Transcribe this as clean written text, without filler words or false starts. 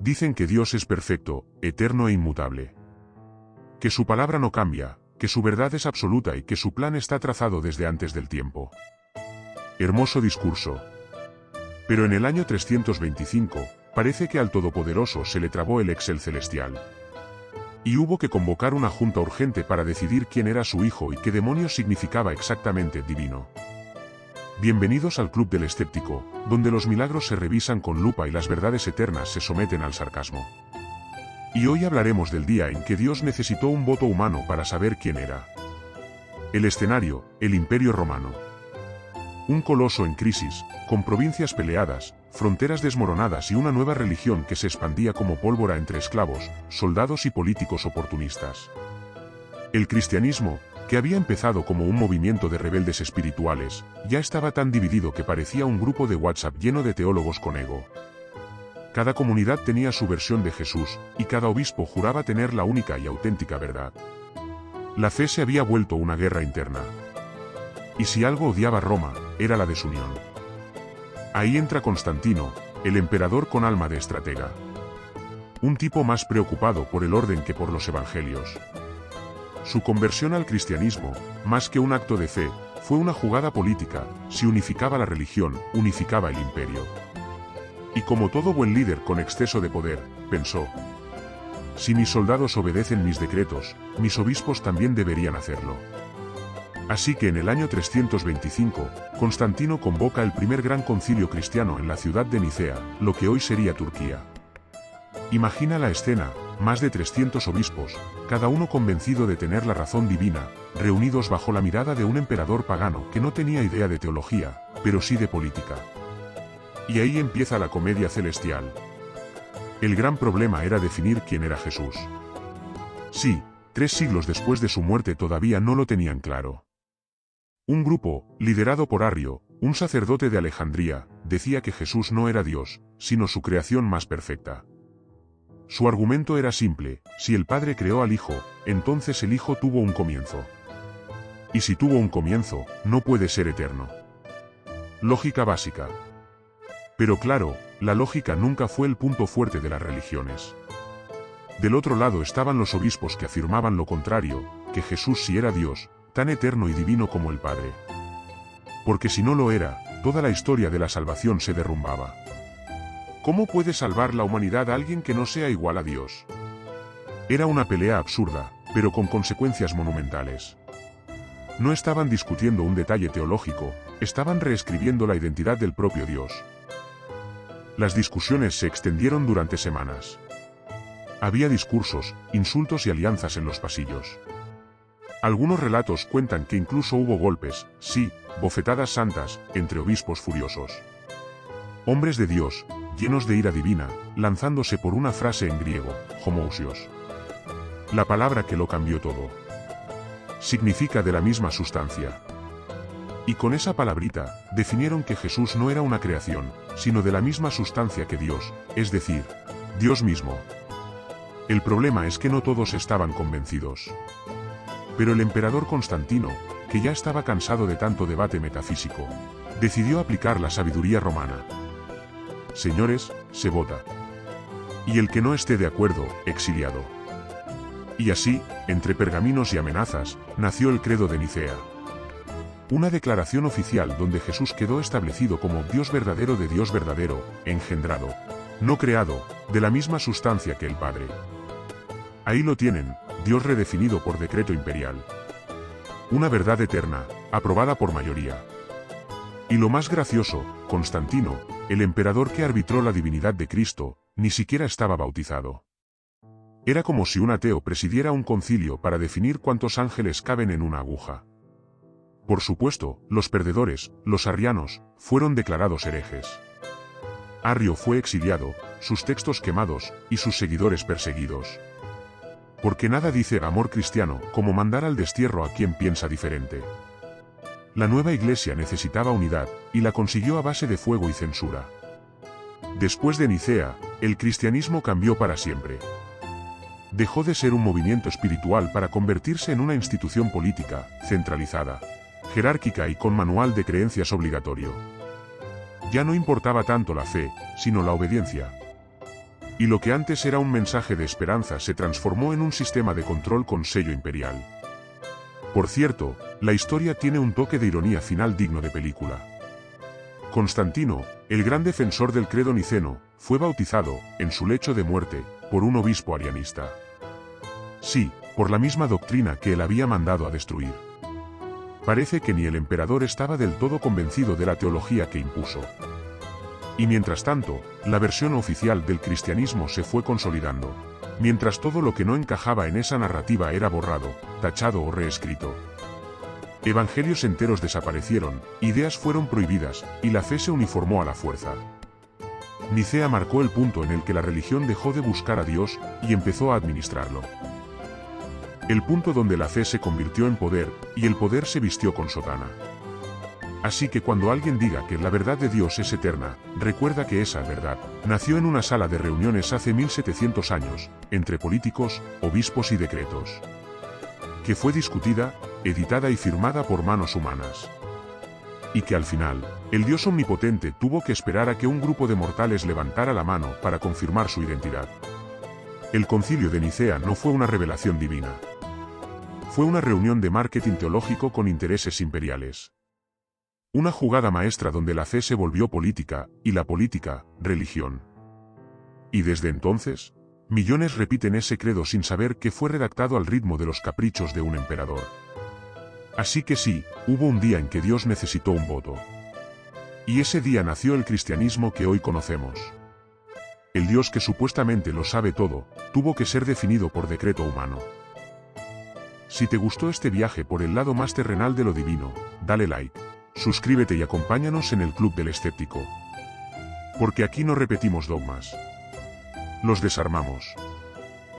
Dicen que Dios es perfecto, eterno e inmutable. Que su palabra no cambia, que su verdad es absoluta y que su plan está trazado desde antes del tiempo. Hermoso discurso. Pero en el año 325, parece que al Todopoderoso se le trabó el Excel celestial. Y hubo que convocar una junta urgente para decidir quién era su hijo y qué demonios significaba exactamente divino. Bienvenidos al Club del Escéptico, donde los milagros se revisan con lupa y las verdades eternas se someten al sarcasmo. Y hoy hablaremos del día en que Dios necesitó un voto humano para saber quién era. El escenario, el Imperio Romano. Un coloso en crisis, con provincias peleadas, fronteras desmoronadas y una nueva religión que se expandía como pólvora entre esclavos, soldados y políticos oportunistas. El cristianismo, que había empezado como un movimiento de rebeldes espirituales, ya estaba tan dividido que parecía un grupo de WhatsApp lleno de teólogos con ego. Cada comunidad tenía su versión de Jesús, y cada obispo juraba tener la única y auténtica verdad. La fe se había vuelto una guerra interna. Y si algo odiaba Roma, era la desunión. Ahí entra Constantino, el emperador con alma de estratega. Un tipo más preocupado por el orden que por los evangelios. Su conversión al cristianismo, más que un acto de fe, fue una jugada política. Si unificaba la religión, unificaba el imperio. Y como todo buen líder con exceso de poder, pensó: si mis soldados obedecen mis decretos, mis obispos también deberían hacerlo. Así que en el año 325, Constantino convoca el primer gran concilio cristiano en la ciudad de Nicea, lo que hoy sería Turquía. Imagina la escena: más de 300 obispos, cada uno convencido de tener la razón divina, reunidos bajo la mirada de un emperador pagano que no tenía idea de teología, pero sí de política. Y ahí empieza la comedia celestial. El gran problema era definir quién era Jesús. Sí, 3 siglos después de su muerte todavía no lo tenían claro. Un grupo, liderado por Arrio, un sacerdote de Alejandría, decía que Jesús no era Dios, sino su creación más perfecta. Su argumento era simple: si el Padre creó al Hijo, entonces el Hijo tuvo un comienzo. Y si tuvo un comienzo, no puede ser eterno. Lógica básica. Pero claro, la lógica nunca fue el punto fuerte de las religiones. Del otro lado estaban los obispos que afirmaban lo contrario, que Jesús sí era Dios, tan eterno y divino como el Padre. Porque si no lo era, toda la historia de la salvación se derrumbaba. ¿Cómo puede salvar la humanidad a alguien que no sea igual a Dios? Era una pelea absurda, pero con consecuencias monumentales. No estaban discutiendo un detalle teológico, estaban reescribiendo la identidad del propio Dios. Las discusiones se extendieron durante semanas. Había discursos, insultos y alianzas en los pasillos. Algunos relatos cuentan que incluso hubo golpes, sí, bofetadas santas, entre obispos furiosos. Hombres de Dios, llenos de ira divina, lanzándose por una frase en griego, homousios. La palabra que lo cambió todo. Significa de la misma sustancia. Y con esa palabrita, definieron que Jesús no era una creación, sino de la misma sustancia que Dios, es decir, Dios mismo. El problema es que no todos estaban convencidos. Pero el emperador Constantino, que ya estaba cansado de tanto debate metafísico, decidió aplicar la sabiduría romana. Señores, se vota. Y el que no esté de acuerdo, exiliado. Y así, entre pergaminos y amenazas, nació el Credo de Nicea. Una declaración oficial donde Jesús quedó establecido como Dios verdadero de Dios verdadero, engendrado, no creado, de la misma sustancia que el Padre. Ahí lo tienen, Dios redefinido por decreto imperial. Una verdad eterna, aprobada por mayoría. Y lo más gracioso, Constantino, el emperador que arbitró la divinidad de Cristo, ni siquiera estaba bautizado. Era como si un ateo presidiera un concilio para definir cuántos ángeles caben en una aguja. Por supuesto, los perdedores, los arrianos, fueron declarados herejes. Arrio fue exiliado, sus textos quemados, y sus seguidores perseguidos. Porque nada dice amor cristiano como mandar al destierro a quien piensa diferente. La nueva iglesia necesitaba unidad, y la consiguió a base de fuego y censura. Después de Nicea, el cristianismo cambió para siempre. Dejó de ser un movimiento espiritual para convertirse en una institución política, centralizada, jerárquica y con manual de creencias obligatorio. Ya no importaba tanto la fe, sino la obediencia. y lo que antes era un mensaje de esperanza se transformó en un sistema de control con sello imperial. Por cierto, la historia tiene un toque de ironía final digno de película. Constantino, el gran defensor del credo niceno, fue bautizado, en su lecho de muerte, por un obispo arianista. Sí, por la misma doctrina que él había mandado a destruir. Parece que ni el emperador estaba del todo convencido de la teología que impuso. Y mientras tanto, la versión oficial del cristianismo se fue consolidando, mientras todo lo que no encajaba en esa narrativa era borrado, tachado o reescrito. Evangelios enteros desaparecieron, ideas fueron prohibidas, y la fe se uniformó a la fuerza. Nicea marcó el punto en el que la religión dejó de buscar a Dios y empezó a administrarlo. El punto donde la fe se convirtió en poder, y el poder se vistió con sotana. Así que cuando alguien diga que la verdad de Dios es eterna, recuerda que esa verdad nació en una sala de reuniones hace 1700 años, entre políticos, obispos y decretos. Que fue discutida, editada y firmada por manos humanas. Y que al final, el Dios omnipotente tuvo que esperar a que un grupo de mortales levantara la mano para confirmar su identidad. El concilio de Nicea no fue una revelación divina. Fue una reunión de marketing teológico con intereses imperiales. Una jugada maestra donde la fe se volvió política, y la política, religión. Y desde entonces, millones repiten ese credo sin saber que fue redactado al ritmo de los caprichos de un emperador. Así que sí, hubo un día en que Dios necesitó un voto. Y ese día nació el cristianismo que hoy conocemos. El Dios que supuestamente lo sabe todo, tuvo que ser definido por decreto humano. Si te gustó este viaje por el lado más terrenal de lo divino, dale like. Suscríbete y acompáñanos en el Club del Escéptico. Porque aquí no repetimos dogmas. Los desarmamos.